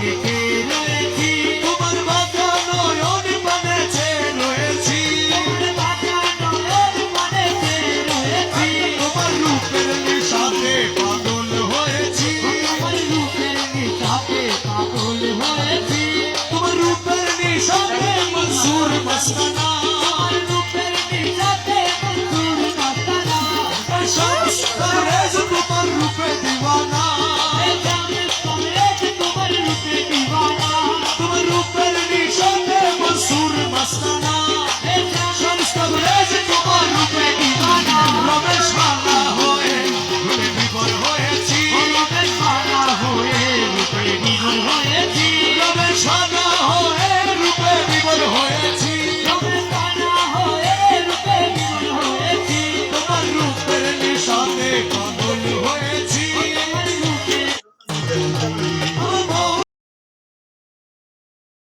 একে রয়েছি তোমার বাঁকা নয়ন পানে চেয়ে রয়েছি তোমার রূপের নিশাতে পাগল হয়েছি তোমার রূপের নিশাতে মনসুর মস্তানা শামস তবরেজ তোমার রূপে দিওয়ানা তোমার রূপের নিশাতে মনসুর মস্তানা শামস তবরেজ তোমার রূপে দিওয়ানা রমেশ মালা হয়ে রূপে বিভোর হয়েছি রমেশ মালা হয়ে রূপে বিভোর হয়েছি তোমার রূপের নিশাতে